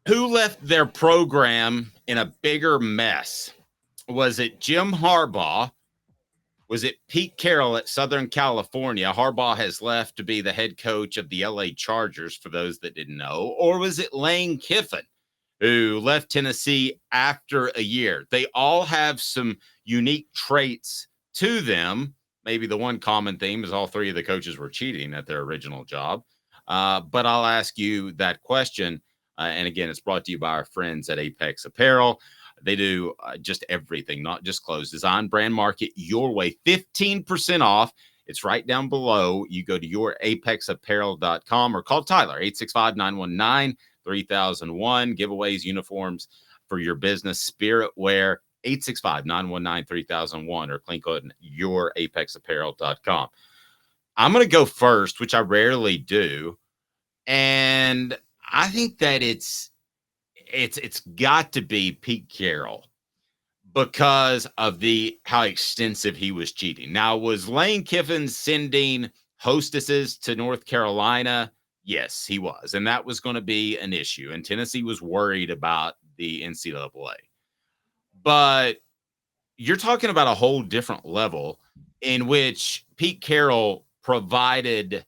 Who left their program in a bigger mess? Was it Jim Harbaugh? Was it Pete Carroll at Southern California? Harbaugh has left to be the head coach of the LA Chargers, for those that didn't know. Or was it Lane Kiffin, who left Tennessee after a year? They all have some unique traits to them. Maybe the one common theme is all three of the coaches were cheating at their original job. But I'll ask you that question. And again, it's brought to you by our friends at Apex Apparel. They do just everything, not just clothes. Design, brand, market your way. 15% off. It's right down below. You go to yourapexapparel.com or call Tyler, 865-919-3001. Giveaways, uniforms for your business, spirit wear, 865-919-3001, or click on yourapexapparel.com. I'm going to go first, which I rarely do. And I think that it's got to be Pete Carroll because of how extensive he was cheating. Now, was Lane Kiffin sending hostesses to North Carolina? Yes, he was. And that was going to be an issue. And Tennessee was worried about the NCAA. But you're talking about a whole different level in which Pete Carroll provided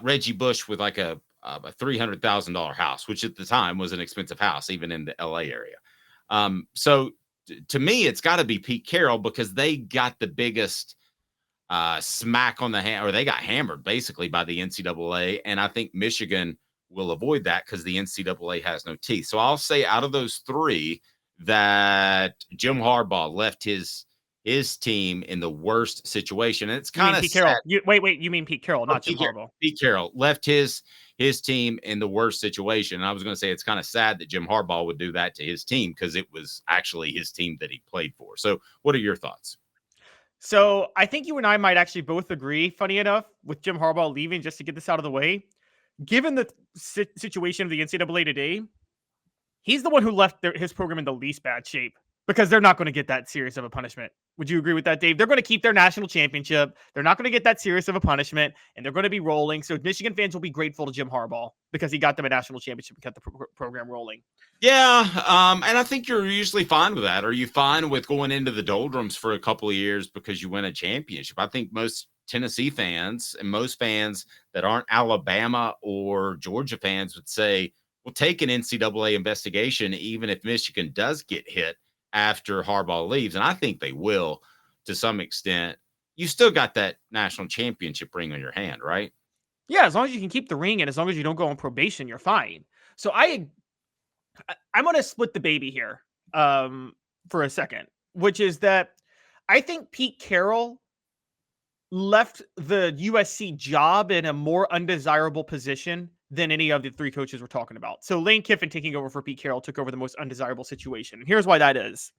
Reggie Bush with like a $300,000 house, which at the time was an expensive house, even in the LA area. So to me, it's got to be Pete Carroll because they got the biggest smack on the hand, or they got hammered basically by the NCAA. And I think Michigan will avoid that because the NCAA has no teeth. So I'll say out of those three that Jim Harbaugh left his team in the worst situation. And it's kind of Pete Carroll. You mean Pete Carroll, not Jim Harbaugh. Pete Carroll left his team in the worst situation. And I was going to say it's kind of sad that Jim Harbaugh would do that to his team because it was actually his team that he played for. So what are your thoughts? So I think you and I might actually both agree, funny enough, with Jim Harbaugh leaving, just to get this out of the way. Given the situation of the NCAA today, he's the one who left his program in the least bad shape because they're not going to get that serious of a punishment. Would you agree with that, Dave? They're going to keep their national championship. They're not going to get that serious of a punishment, and they're going to be rolling. So Michigan fans will be grateful to Jim Harbaugh because he got them a national championship and kept the program rolling. Yeah, and I think you're usually fine with that. Are you fine with going into the doldrums for a couple of years because you win a championship? I think most Tennessee fans and most fans that aren't Alabama or Georgia fans would say, we'll take an NCAA investigation even if Michigan does get hit after Harbaugh leaves. And I think they will to some extent. You still got that national championship ring on your hand, right? Yeah, as long as you can keep the ring and as long as you don't go on probation, you're fine. So I'm going to split the baby here for a second, which is that I think Pete Carroll left the USC job in a more undesirable position than any of the three coaches we're talking about. So Lane Kiffin taking over for Pete Carroll took over the most undesirable situation. And here's why that is.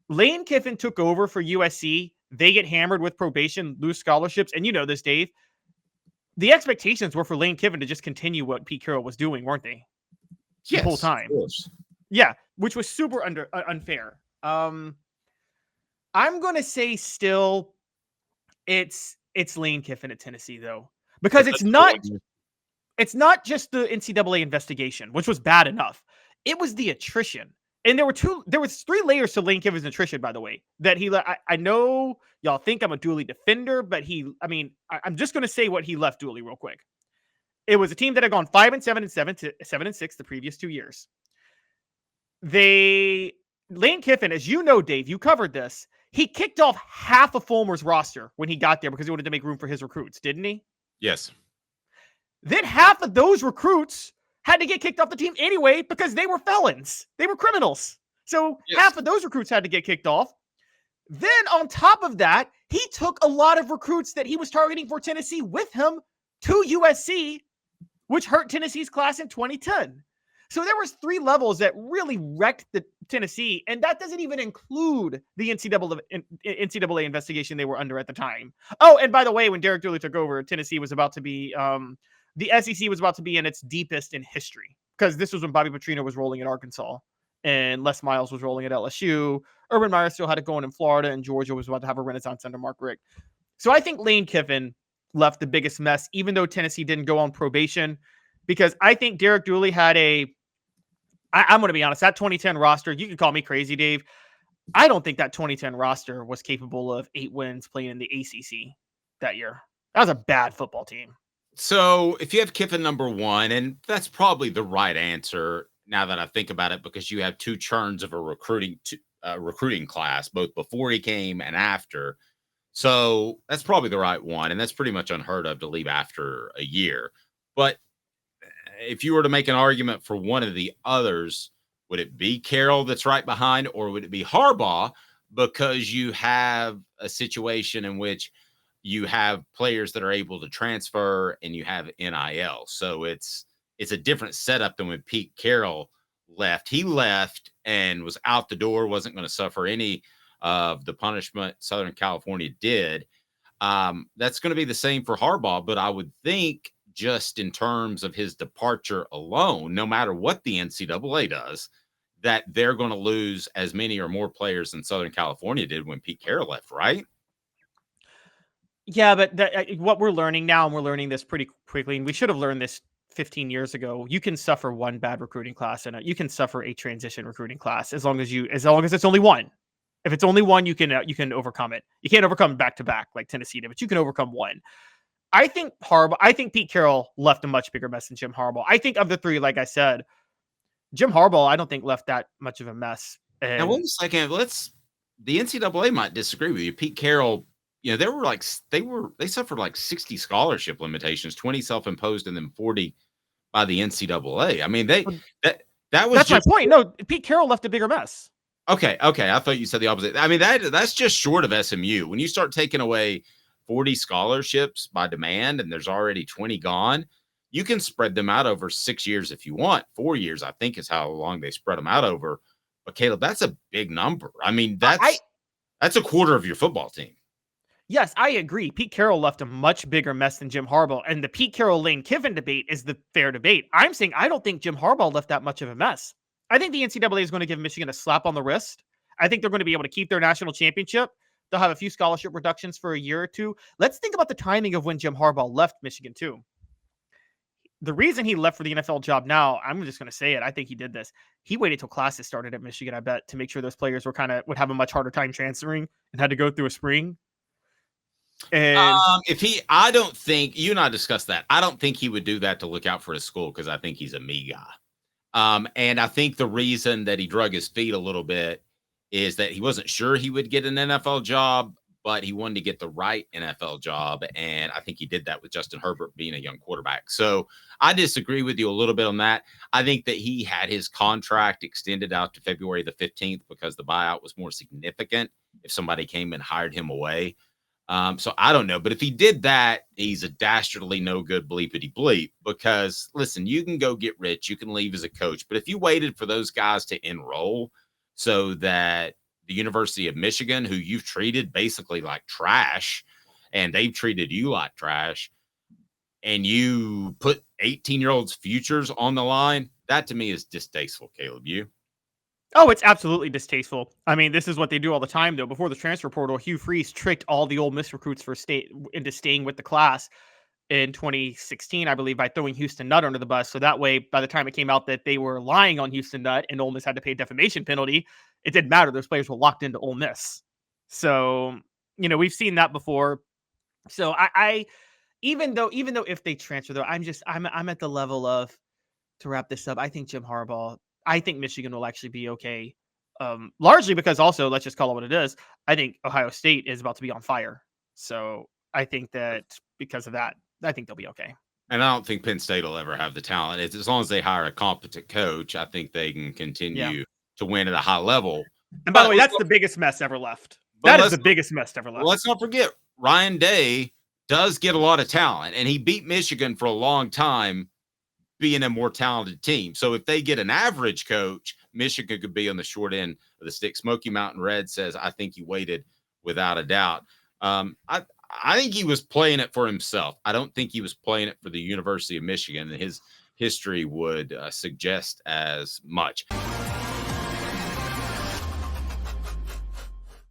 Lane Kiffin took over for USC. They get hammered with probation, lose scholarships. And you know this, Dave. The expectations were for Lane Kiffin to just continue what Pete Carroll was doing, weren't they? Yes, the whole time. Yeah, which was super unfair. I'm going to say still it's Lane Kiffin at Tennessee, though, because it's not just the NCAA investigation, which was bad enough. It was the attrition. And there was three layers to Lane Kiffin's attrition, by the way, that I know y'all think I'm a Dooley defender, but I'm just going to say what he left Dooley real quick. It was a team that had gone 5-7 and 7-6 the previous 2 years. Lane Kiffin, as you know, Dave, you covered this. He kicked off half of Fulmer's roster when he got there because he wanted to make room for his recruits, didn't he? Yes. Then half of those recruits had to get kicked off the team anyway because they were felons. They were criminals. So half of those recruits had to get kicked off. Then on top of that, he took a lot of recruits that he was targeting for Tennessee with him to USC, which hurt Tennessee's class in 2010. So there was three levels that really wrecked the Tennessee, and that doesn't even include the NCAA investigation they were under at the time. Oh, and by the way, when Derek Dooley took over, Tennessee was about to be the SEC was about to be in its deepest in history because this was when Bobby Petrino was rolling at Arkansas and Les Miles was rolling at LSU. Urban Meyer still had it going in Florida, and Georgia was about to have a renaissance under Mark Richt. So I think Lane Kiffin left the biggest mess, even though Tennessee didn't go on probation, because I think Derek Dooley had a I'm going to be honest. That 2010 roster, you can call me crazy, Dave. I don't think that 2010 roster was capable of 8 wins playing in the ACC that year. That was a bad football team. So if you have Kiffin number 1, and that's probably the right answer now that I think about it, because you have 2 churns of a recruiting class, both before he came and after. So that's probably the right one. And that's pretty much unheard of to leave after a year. But if you were to make an argument for one of the others, would it be Carroll that's right behind, or would it be Harbaugh? Because you have a situation in which you have players that are able to transfer and you have NIL. So it's a different setup than when Pete Carroll left. He left and was out the door, wasn't going to suffer any of the punishment Southern California did. That's going to be the same for Harbaugh, but I would think just in terms of his departure alone, no matter what the NCAA does, that they're going to lose as many or more players than Southern California did when Pete Carroll left, right? Yeah, but what we're learning now, and we're learning this pretty quickly, and we should have learned this 15 years ago. You can suffer one bad recruiting class, and you can suffer a transition recruiting class as long as it's only one. If it's only one, you can overcome it. You can't overcome back to back like Tennessee did, but you can overcome one. I think Pete Carroll left a much bigger mess than Jim Harbaugh. I think of the 3, like I said, Jim Harbaugh, I don't think left that much of a mess. And now, wait a second. The NCAA might disagree with you. Pete Carroll, they suffered like 60 scholarship limitations, 20 self-imposed, and then 40 by the NCAA. I mean, that was that's just my point. No, Pete Carroll left a bigger mess. Okay. I thought you said the opposite. I mean, that's just short of SMU. When you start taking away 40 scholarships by demand and there's already 20 gone, you can spread them out over 6 years if you want. 4 years, I think, is how long they spread them out over. But Caleb, that's a big number. I mean, that's a quarter of your football team. Yes, I agree. Pete Carroll left a much bigger mess than Jim Harbaugh, and the Pete Carroll Lane Kiffin debate is the fair debate. I'm saying I don't think Jim Harbaugh left that much of a mess. I think the NCAA is going to give Michigan a slap on the wrist. I think they're going to be able to keep their national championship. They'll have a few scholarship reductions for a year or two. Let's think about the timing of when Jim Harbaugh left Michigan too. The reason he left for the NFL job now, I'm just going to say it. I think he did this. He waited till classes started at Michigan, I bet, to make sure those players would have a much harder time transferring and had to go through a spring. And I don't think you and I discussed that. I don't think he would do that to look out for his school because I think he's a me guy. And I think the reason that he drug his feet a little bit is that he wasn't sure he would get an NFL job, but he wanted to get the right NFL job. And I think he did that with Justin Herbert being a young quarterback. So I disagree with you a little bit on that. I think that he had his contract extended out to February the 15th because the buyout was more significant if somebody came and hired him away. So I don't know, but if he did that, he's a dastardly no good bleepity bleep because listen, you can go get rich, you can leave as a coach, but if you waited for those guys to enroll so that the University of Michigan, who you've treated basically like trash and they've treated you like trash, and you put 18-year-olds' futures on the line, that to me is distasteful, Caleb. You? Oh, it's absolutely distasteful. I mean, this is what they do all the time, though. Before the transfer portal, Hugh Freeze tricked all the Ole Miss recruits into staying with the class in 2016, I believe, by throwing Houston Nutt under the bus. So that way, by the time it came out that they were lying on Houston Nutt and Ole Miss had to pay a defamation penalty, it didn't matter. Those players were locked into Ole Miss. So, we've seen that before. So I even though if they transfer, though, I'm at the level of, to wrap this up, I think Michigan will actually be okay. Largely because also, let's just call it what it is. I think Ohio State is about to be on fire. So I think that because of that, I think they'll be okay. And I don't think Penn State will ever have the talent. As long as they hire a competent coach, I think they can continue to win at a high level. And by the way, that's the biggest mess ever left. That is the biggest mess ever left. Let's not forget, Ryan Day does get a lot of talent, and he beat Michigan for a long time being a more talented team. So if they get an average coach, Michigan could be on the short end of the stick. Smoky Mountain Red says, I think he waited without a doubt. I think he was playing it for himself. I don't think he was playing it for the University of Michigan, and his history would suggest as much.